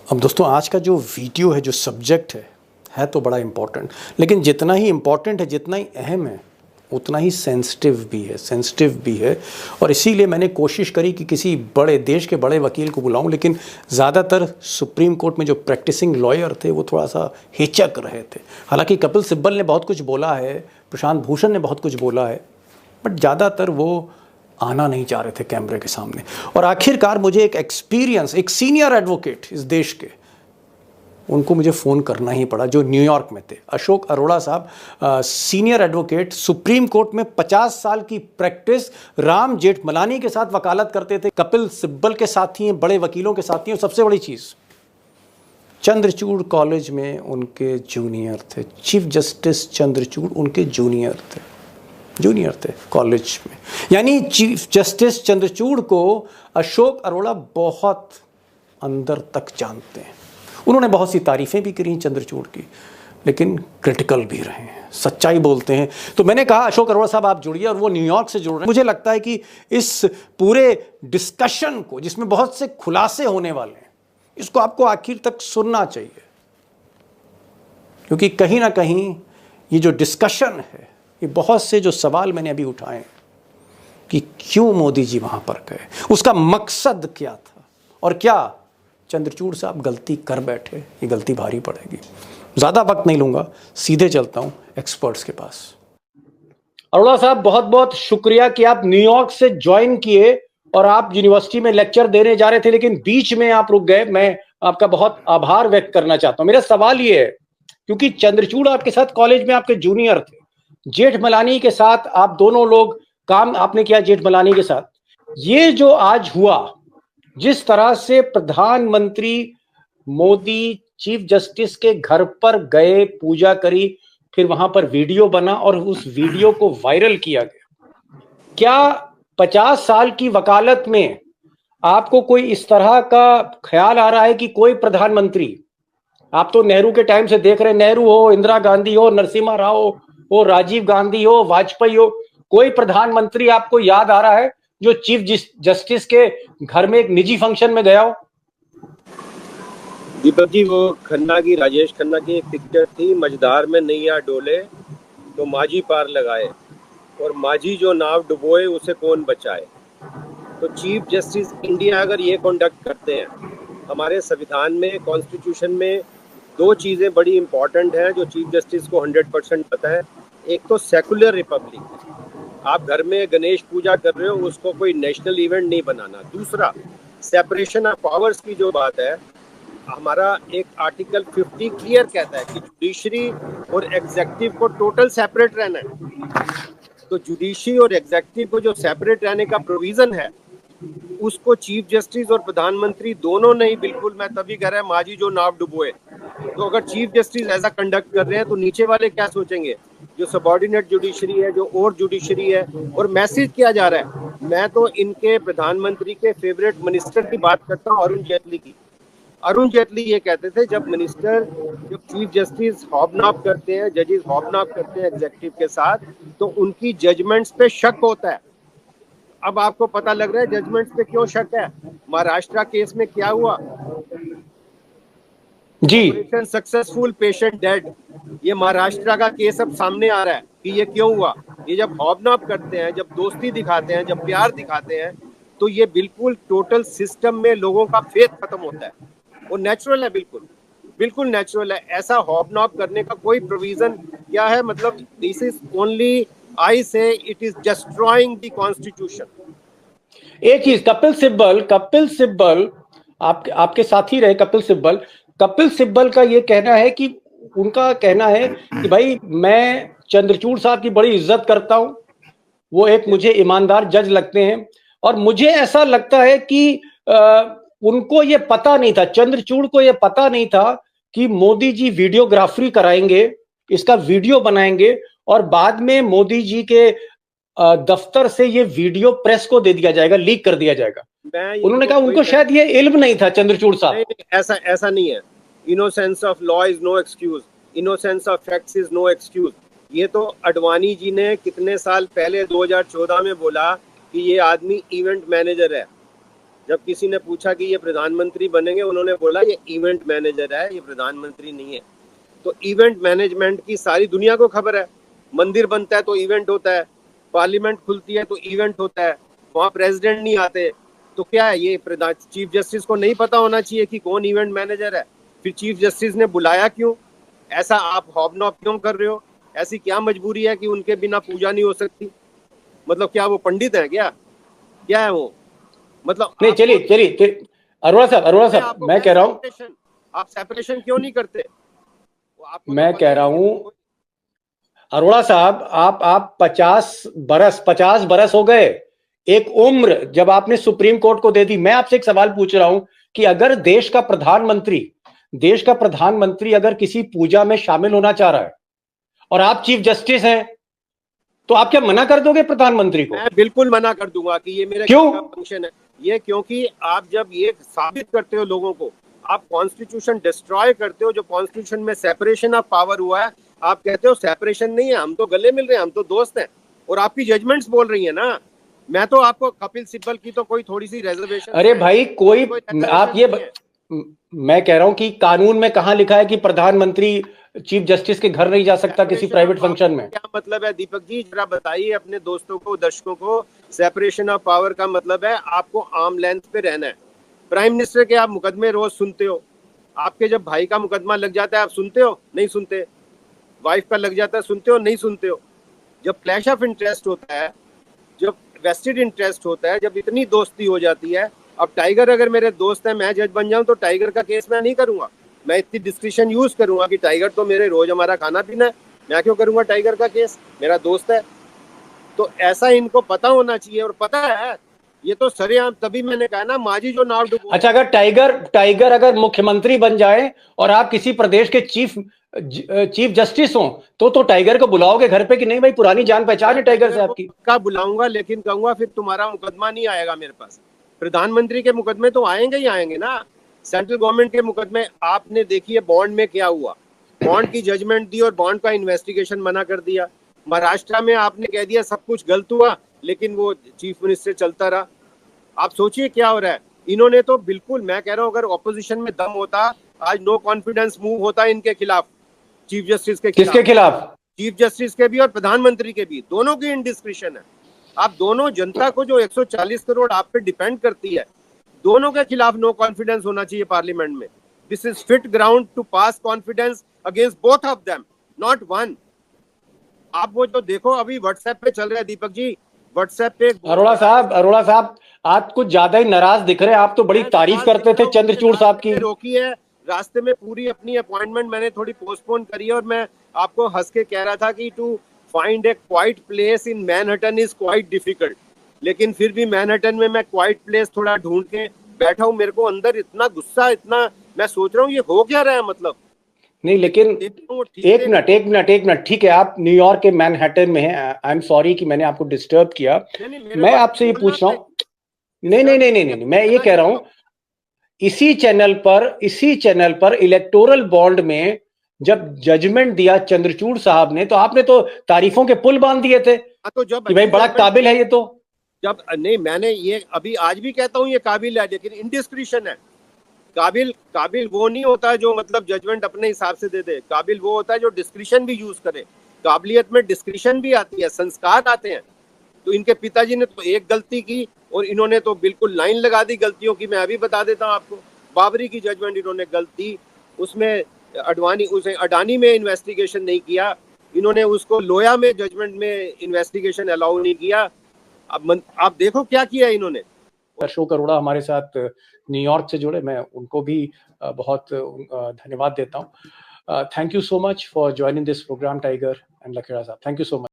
अब दोस्तों आज का जो वीडियो है, जो सब्जेक्ट है तो बड़ा इम्पोर्टेंट, लेकिन जितना ही इम्पोर्टेंट है, जितना ही अहम है, उतना ही सेंसिटिव भी है। और इसीलिए मैंने कोशिश करी कि किसी बड़े देश के बड़े वकील को बुलाऊं, लेकिन ज़्यादातर सुप्रीम कोर्ट में जो प्रैक्टिसिंग लॉयर थे वो थोड़ा सा हिचक रहे थे। हालांकि कपिल सिब्बल ने बहुत कुछ बोला है, प्रशांत भूषण ने बहुत कुछ बोला है, बट ज़्यादातर वो आना नहीं चाह रहे थे कैमरे के सामने। और आखिरकार मुझे एक एक्सपीरियंस, एक सीनियर एडवोकेट इस देश के, उनको मुझे फ़ोन करना ही पड़ा, जो न्यूयॉर्क में थे। अशोक अरोड़ा साहब, सीनियर एडवोकेट, सुप्रीम कोर्ट में 50 साल की प्रैक्टिस, राम जेठमलानी के साथ वकालत करते थे, कपिल सिब्बल के साथी हैं, बड़े वकीलों के साथी हैं। सबसे बड़ी चीज़, चंद्रचूड़ कॉलेज में उनके जूनियर थे। चीफ जस्टिस चंद्रचूड़ उनके जूनियर थे कॉलेज में। यानी चीफ जस्टिस चंद्रचूड़ को अशोक अरोड़ा बहुत अंदर तक जानते हैं। उन्होंने बहुत सी तारीफ़ें भी करी चंद्रचूड़ की, लेकिन क्रिटिकल भी रहे हैं, सच्चाई बोलते हैं। तो मैंने कहा अशोक अरोड़ा साहब आप जुड़िए, और वो न्यूयॉर्क से जुड़ रहे हैं। मुझे लगता है कि इस पूरे डिस्कशन को, जिसमें बहुत से खुलासे होने वाले हैं, इसको आपको आखिर तक सुनना चाहिए, क्योंकि कहीं ना कहीं ये जो डिस्कशन है, ये बहुत से जो सवाल मैंने अभी उठाए कि क्यों मोदी जी वहां पर गए, उसका मकसद क्या था, और क्या चंद्रचूड़ साहब गलती कर बैठे, ये गलती भारी पड़ेगी। ज़्यादा वक्त नहीं लूँगा, सीधे चलता हूँ एक्सपर्ट्स के पास। अरोड़ा साहब, बहुत बहुत शुक्रिया कि आप न्यूयॉर्क से ज्वाइन किए और आप यूनिवर्सिटी में लेक्चर देने जा रहे थे, लेकिन बीच में आप रुक गए। मैं आपका बहुत आभार व्यक्त करना चाहता हूँ। मेरा सवाल ये है, क्योंकि चंद्रचूड़ आपके साथ कॉलेज में आपके जूनियर थे, जेठमलानी के साथ आप दोनों लोग काम आपने किया जेठमलानी के साथ, ये जो आज हुआ, जिस तरह से प्रधानमंत्री मोदी चीफ जस्टिस के घर पर गए, पूजा करी, फिर वहां पर वीडियो बना और उस वीडियो को वायरल किया गया, क्या 50 साल की वकालत में आपको कोई इस तरह का ख्याल आ रहा है कि कोई प्रधानमंत्री, आप तो नेहरू के टाइम से देख रहे हैं, नेहरू हो, इंदिरा गांधी हो, नरसिम्हा राव हो, राजीव गांधी हो, वाजपेयी हो, कोई प्रधानमंत्री आपको याद आ रहा है जो चीफ जस्टिस के घर में एक निजी फंक्शन में गया हो? दीपक जी, वो खन्ना की, राजेश खन्ना की एक पिक्चर थी, मझधार में नैया डोले तो माझी पार लगाए, और माझी जो नाव डुबोए उसे कौन बचाए। तो चीफ जस्टिस इंडिया अगर ये कंडक्ट करते हैं, हमारे संविधान में, कॉन्स्टिट्यूशन में दो चीज़ें बड़ी इंपॉर्टेंट हैं जो चीफ जस्टिस को 100% पता है। एक तो सेकुलर रिपब्लिक, आप घर में गणेश पूजा कर रहे हो, उसको कोई नेशनल इवेंट नहीं बनाना। दूसरा, सेपरेशन ऑफ पावर्स की जो बात है, हमारा एक आर्टिकल 50 क्लियर कहता है कि जुडिशरी और एग्जेक्टिव को टोटल सेपरेट रहना है। तो जुडिशरी और एग्जेक्टिव को जो सेपरेट रहने का प्रोविजन है, उसको चीफ जस्टिस और प्रधानमंत्री दोनों नहीं, बिल्कुल मैं तभी कह रहा है माझी जो नाव डुबोए। तो अगर चीफ जस्टिस ऐसा कंडक्ट कर रहे हैं तो नीचे वाले क्या सोचेंगे, जो सबॉर्डिनेट जुडिशरी है, जो और जुडिशरी है। और मैसेज किया जा रहा है, मैं तो इनके प्रधानमंत्री के फेवरेट मिनिस्टर की बात करता हूँ, अरुण जेटली की। अरुण जेटली ये कहते थे, जब चीफ जस्टिस हॉबनॉब करते हैं, जजेस हॉबनॉब करते हैं एग्जेक्टिव के साथ, तो उनकी जजमेंट्स पे शक होता है। अब आपको पता लग रहा है जजमेंट्स पे क्यों शक है। महाराष्ट्र केस में क्या हुआ जी, ऑपरेशन सक्सेसफुल पेशेंट डेड, ये महाराष्ट्र का केस अब सामने आ रहा है कि ये क्यों हुआ। ये जब हॉबनॉब करते हैं, जब दोस्ती दिखाते हैं, जब प्यार दिखाते हैं, तो ये बिल्कुल टोटल सिस्टम में लोगों का फेथ खत्म होता है। वो नेचुरल है, बिल्कुल नेचुरल है। ऐसा हॉबनॉब करने का कोई प्रोविजन क्या है, मतलब दिस इज ओनली, आई से it is destroying the constitution. एक चीज, कपिल सिब्बल आपके साथी रहे। कपिल सिब्बल का ये कहना है कि, उनका कहना है कि भाई मैं चंद्रचूड़ साहब की बड़ी इज्जत करता हूं, वो एक मुझे ईमानदार जज लगते हैं, और मुझे ऐसा लगता है कि उनको ये पता नहीं था, चंद्रचूड़ को ये पता नहीं था कि मोदी जी वीडियोग्राफी कराएंगे, इसका वीडियो बनाएंगे, और बाद में मोदी जी के दफ्तर से ये वीडियो प्रेस को दे दिया जाएगा, लीक कर दिया जाएगा। उन्होंने कहा उनको शायद ये इल्म नहीं था चंद्रचूड़ साहब। ऐसा नहीं है। Innocence of law is no excuse, innocence of facts is no excuse. ये तो अडवाणी जी ने कितने साल पहले 2014 में बोला कि ये आदमी इवेंट मैनेजर है। जब किसी ने पूछा कि ये प्रधानमंत्री बनेंगे, उन्होंने बोला ये इवेंट मैनेजर है, ये प्रधानमंत्री नहीं है। तो इवेंट मैनेजमेंट की सारी दुनिया को खबर है। मंदिर बनता है तो इवेंट होता है, पार्लियामेंट खुलती है तो इवेंट होता है, वहाँ प्रेसिडेंट नहीं आते तो क्या है, ये चीफ जस्टिस को नहीं पता होना चाहिए कि कौन इवेंट मैनेजर है? फिर चीफ जस्टिस ने बुलाया क्यों? ऐसा आप हॉबनॉब क्यों कर रहे हो? ऐसी क्या मजबूरी है कि उनके बिना पूजा नहीं हो सकती? मतलब क्या वो पंडित है क्या है वो? मतलब नहीं, चलिए अरोड़ा साहब मैं कह रहा हूँ, आप सेपरेशन क्यों नहीं करते? मैं कह रहा हूँ अरोड़ा साहब, आप 50 बरस हो गए, एक उम्र जब आपने सुप्रीम कोर्ट को दे दी। मैं आपसे एक सवाल पूछ रहा हूं कि अगर देश का प्रधानमंत्री अगर किसी पूजा में शामिल होना चाह रहा है और आप चीफ जस्टिस हैं, तो आप क्या मना कर दोगे प्रधानमंत्री को? मैं बिल्कुल मना कर दूंगा कि ये मेरे क्यों? फंक्शन है ये, क्योंकि आप जब ये साबित करते हो लोगों को, आप कॉन्स्टिट्यूशन डिस्ट्रॉय करते हो, जो कॉन्स्टिट्यूशन में सेपरेशन ऑफ पावर हुआ है, आप कहते हो सेपरेशन नहीं है, हम तो गले मिल रहे हैं, हम तो दोस्त हैं, और आपकी जजमेंट्स बोल रही है ना। मैं तो आपको कपिल सिब्बल की तो कोई थोड़ी सी रिजर्वेशन, अरे भाई कोई आप ये मैं कह रहा हूं कि कानून में कहां लिखा है कि प्रधानमंत्री चीफ जस्टिस के घर नहीं जा सकता किसी प्राइवेट फंक्शन में? क्या मतलब है दीपक जी, जरा बताइए अपने दोस्तों को, दर्शकों को। सेपरेशन ऑफ पावर का मतलब है आपको आर्म लेंथ पे रहना है। प्राइम मिनिस्टर के आप मुकदमे रोज सुनते हो, आपके जब भाई का मुकदमा लग जाता है आप सुनते हो? नहीं सुनते। वाइफ का लग जाता है, सुनते हो? नहीं सुनते हो। जब क्लैश ऑफ इंटरेस्ट होता है, जब वेस्टेड इंटरेस्ट होता है, जब इतनी दोस्ती हो जाती है, अब टाइगर अगर मेरे दोस्त है, मैं जज बन जाऊं तो टाइगर का केस मैं नहीं करूंगा, मैं इतनी डिस्क्रिप्शन यूज करूंगा कि टाइगर तो मेरे रोज हमारा खाना पीना है, मैं क्यों करूंगा टाइगर का केस, मेरा दोस्त है। तो ऐसा इनको पता होना चाहिए, और पता है ये तो सरेआम, तभी मैंने कहा ना माजी जो नाव डुबो। अच्छा, अगर टाइगर अगर मुख्यमंत्री बन जाए और आप किसी प्रदेश के चीफ जस्टिस हो, तो टाइगर को बुलाओगे घर पे कि नहीं भाई पुरानी जान पहचान है टाइगर से आपकी? का बुलाऊंगा, लेकिन कहूंगा फिर तुम्हारा मुकदमा नहीं आएगा मेरे पास। प्रधानमंत्री के मुकदमे तो आएंगे ही आएंगे ना, सेंट्रल गवर्नमेंट के मुकदमे। आपने देखिए बॉन्ड में क्या हुआ, बॉन्ड की जजमेंट दी और बॉन्ड का इन्वेस्टिगेशन मना कर दिया। महाराष्ट्र में आपने कह दिया सब कुछ गलत हुआ, लेकिन वो चीफ मिनिस्टर चलता रहा। आप सोचिए क्या हो रहा है। इन्होंने तो बिल्कुल, मैं कह रहा हूं, अगर ऑपोजिशन में दम होता, आज नो कॉन्फिडेंस मूव होता इनके खिलाफ, चीफ जस्टिस के खिलाफ। किसके खिलाफ? चीफ जस्टिस के भी और प्रधानमंत्री के भी, दोनों की इनडिस्क्रिशन है। आप दोनों जनता को जो 140 करोड़ आप पे डिपेंड करती है, दोनों के खिलाफ नो कॉन्फिडेंस होना चाहिए पार्लियामेंट में। This is fit ground to pass confidence against both of them, not one. आप वो जो देखो अभी व्हाट्सएप पे चल रहा है दीपक जी, व्हाट्सएप पे। अरोड़ा साहब आप कुछ ज्यादा ही नाराज दिख रहे हैं। आप तो बड़ी तारीफ करते थे चंद्रचूड़ साहब की। रोकी है रास्ते में, पूरी अपनी अपॉइंटमेंट मैंने थोड़ी पोस्टपोन करी है, और मैं आपको हंस के कह रहा था कि to find a quiet place in Manhattan is quite difficult, लेकिन फिर भी मैनहट्टन में मैं क्वाइट प्लेस थोड़ा ढूंढ के बैठा हूं। मेरे को अंदर इतना गुस्सा, इतना मैं सोच रहा हूँ ये हो क्या रहा है, मतलब नहीं, लेकिन एक मिनट, ठीक है, आप न्यूयॉर्क के मैनहट्टन में हैं। आई एम सॉरी कि मैंने आपको डिस्टर्ब किया। मैं आपसे ये पूछ रहा हूँ, नहीं, मैं ये कह रहा हूं, इसी चैनल पर इलेक्टोरल बॉन्ड में जब जजमेंट दिया चंद्रचूड़ साहब ने, तो आपने तो तारीफों के पुल बांध दिए थे तो जब कि भाई बड़ा काबिल है ये। तो जब नहीं, मैंने ये अभी आज भी कहता हूं ये काबिल है, लेकिन इनडिस्क्रिशन है। काबिल वो नहीं होता जो मतलब जजमेंट अपने हिसाब से दे दे। काबिल वो होता है जो डिस्क्रिशन भी यूज करे। काबिलियत में डिस्क्रिशन भी आती है, संस्कार आते हैं। तो इनके पिताजी ने तो एक गलती की और इन्होंने तो बिल्कुल लाइन लगा दी गलतियों की। मैं अभी बता देता हूँ आपको, बाबरी की जजमेंट इन्होंने गलत दी, उसमें अडानी में इन्वेस्टिगेशन नहीं किया, इन्होंने उसको लोया में जजमेंट में इन्वेस्टिगेशन अलाउ नहीं किया। अब आप देखो क्या किया इन्होंने। अशोक अरोड़ा हमारे साथ न्यूयॉर्क से जुड़े, मैं उनको भी बहुत धन्यवाद देता हूँ। Thank you so much for joining this programme, Tiger and Lakheda साहब, थैंक यू सो मच।